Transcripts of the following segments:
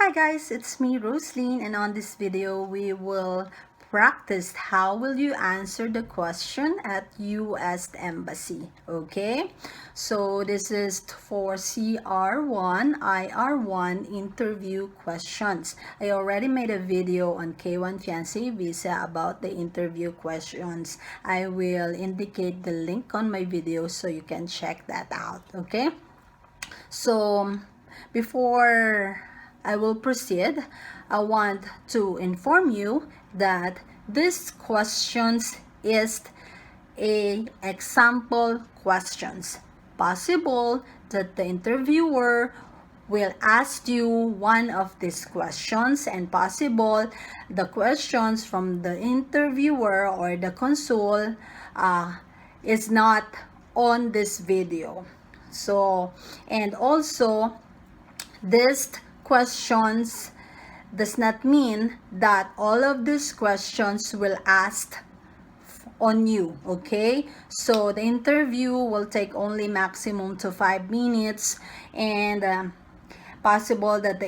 Hi guys, it's me Roselyn, and on this video we will practice how will you answer the question at US Embassy. Okay, so this is for CR1 IR1 Interview Questions. I already made a video on K1 FIANCE visa about the interview questions. I will indicate the link on my video so you can check that out. Okay, so before I will proceed, I want to inform you that this questions is a example questions. Possible that the interviewer will ask you one of these questions, and possible the questions from the interviewer or the consul is not on this video. So, and also these questions does not mean that all of these questions will ask on you. Okay, so the interview will take only maximum to 5 minutes, and possible that the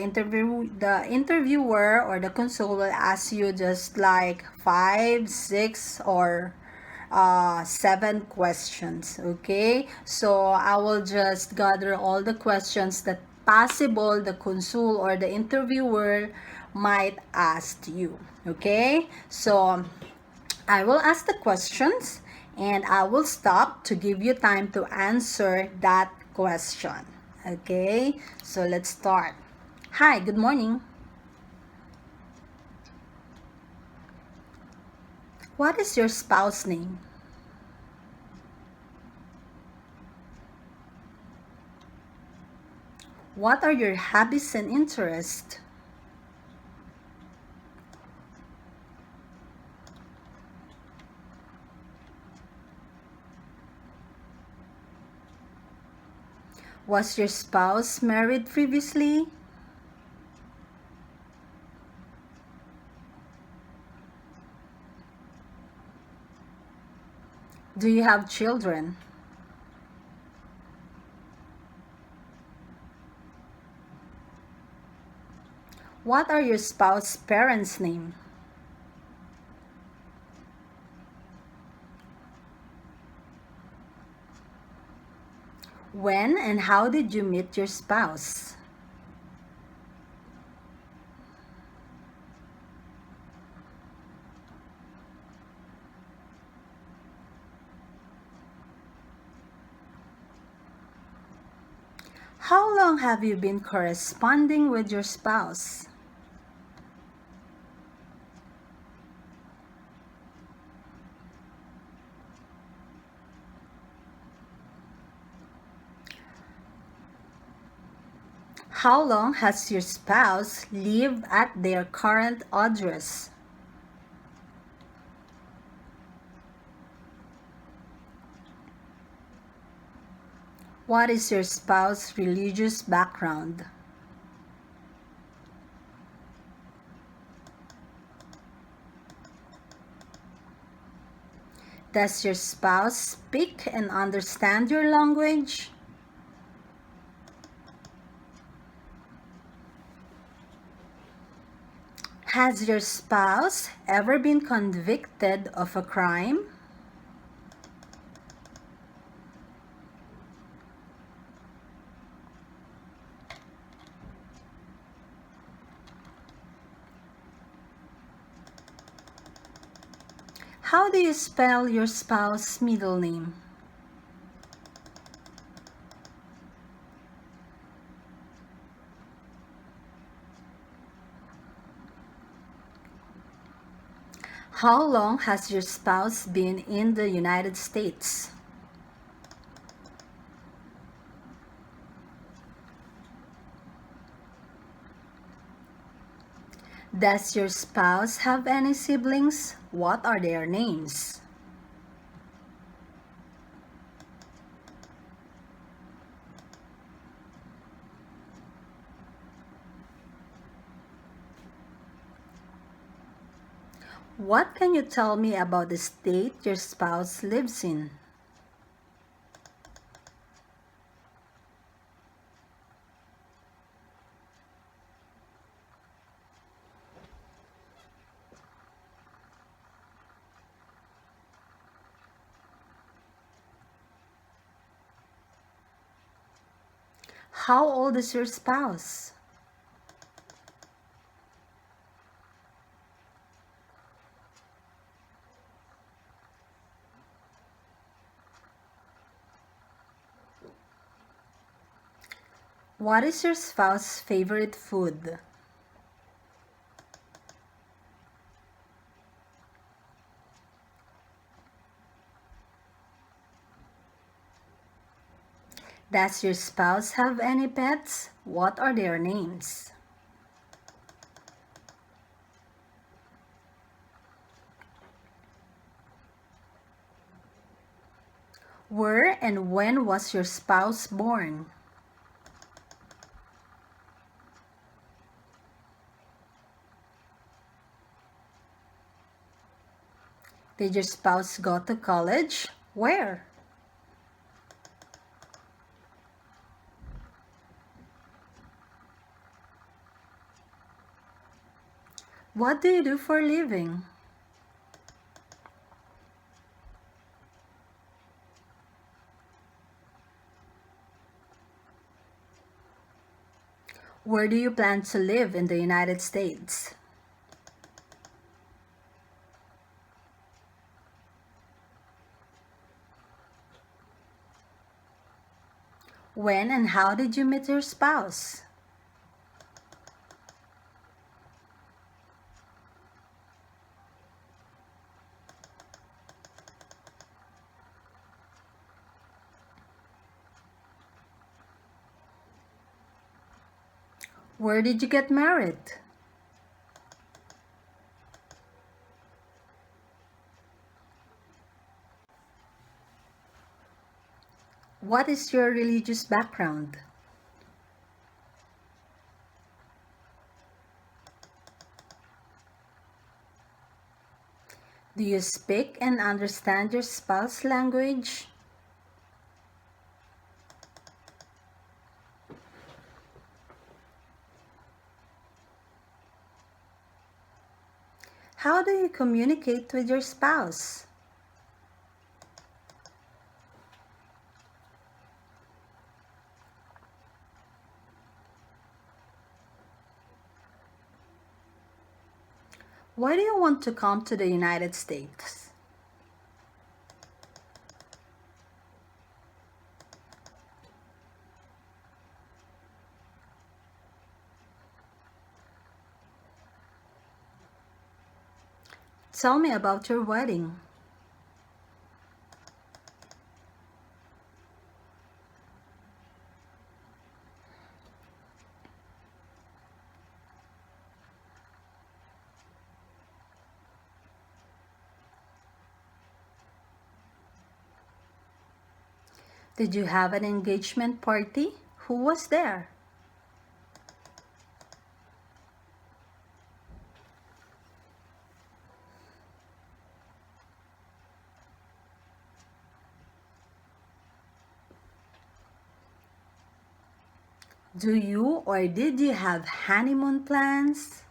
interviewer or the consul will ask you just like 5, 6, or 7 questions. Okay, so I will just gather all the questions that possible the consul or the interviewer might ask you. Okay, so I will ask the questions and I will stop to give you time to answer that question. Okay, so let's start. Hi, good morning. What is your spouse name? What are your hobbies and interests? Was your spouse married previously? Do you have children? What are your spouse's parents' name? When and how did you meet your spouse? How long have you been corresponding with your spouse? How long has your spouse lived at their current address? What is your spouse's religious background? Does your spouse speak and understand your language? Has your spouse ever been convicted of a crime? How do you spell your spouse's middle name? How long has your spouse been in the United States? Does your spouse have any siblings? What are their names? What can you tell me about the state your spouse lives in? How old is your spouse? What is your spouse's favorite food? Does your spouse have any pets? What are their names? Where and when was your spouse born? Did your spouse go to college? Where? What do you do for a living? Where do you plan to live in the United States? When and how did you meet your spouse? Where did you get married? What is your religious background? Do you speak and understand your spouse's language? How do you communicate with your spouse? Why do you want to come to the United States? Tell me about your wedding. Did you have an engagement party? Who was there? Do you or did you have honeymoon plans?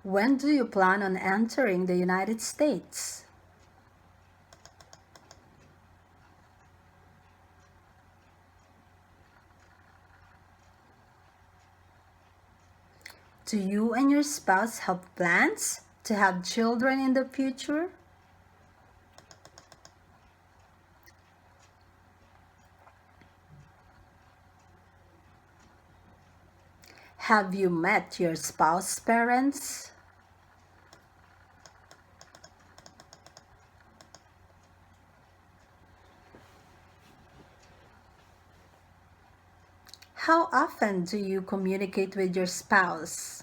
When do you plan on entering the United States? Do you and your spouse have plans to have children in the future? Have you met your spouse's parents? How often do you communicate with your spouse?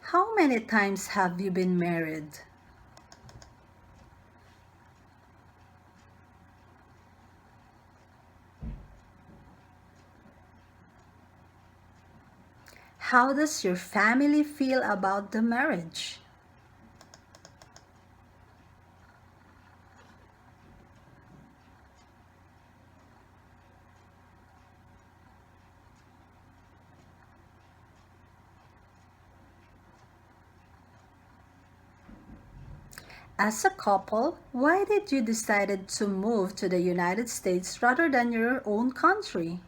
How many times have you been married? How does your family feel about the marriage? As a couple, why did you decided to move to the United States rather than your own country?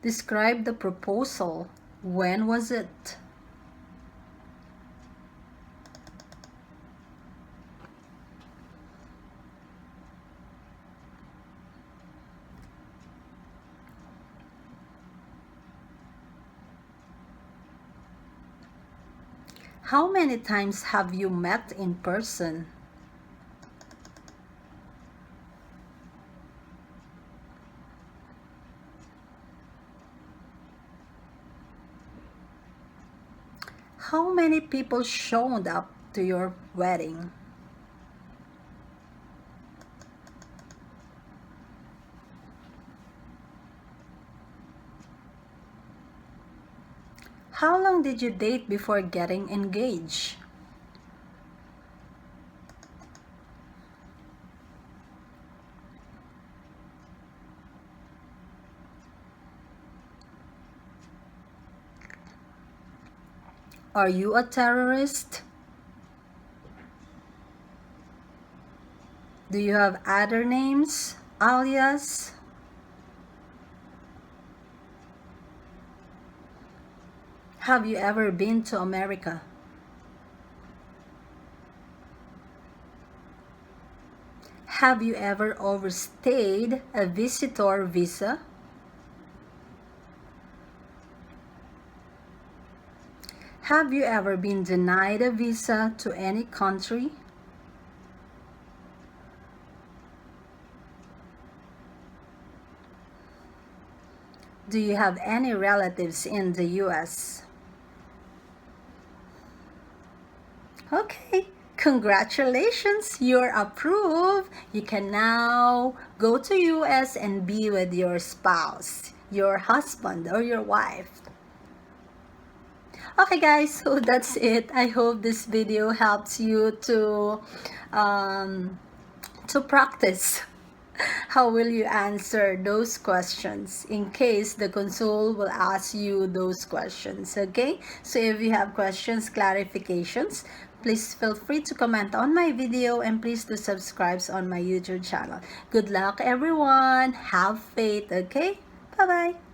Describe the proposal. When was it? How many times have you met in person? How many people showed up to your wedding? How long did you date before getting engaged? Are you a terrorist? Do you have other names, alias? Have you ever been to America? Have you ever overstayed a visitor visa? Have you ever been denied a visa to any country? Do you have any relatives in the US? Okay, congratulations, you're approved. You can now go to US and be with your spouse, your husband or your wife. Okay guys, so that's it. I hope this video helps you to practice how will you answer those questions in case the console will ask you those questions. Okay, so if you have questions, clarifications, please feel free to comment on my video and please do subscribe on my YouTube channel. Good luck everyone, have faith. Okay, bye bye.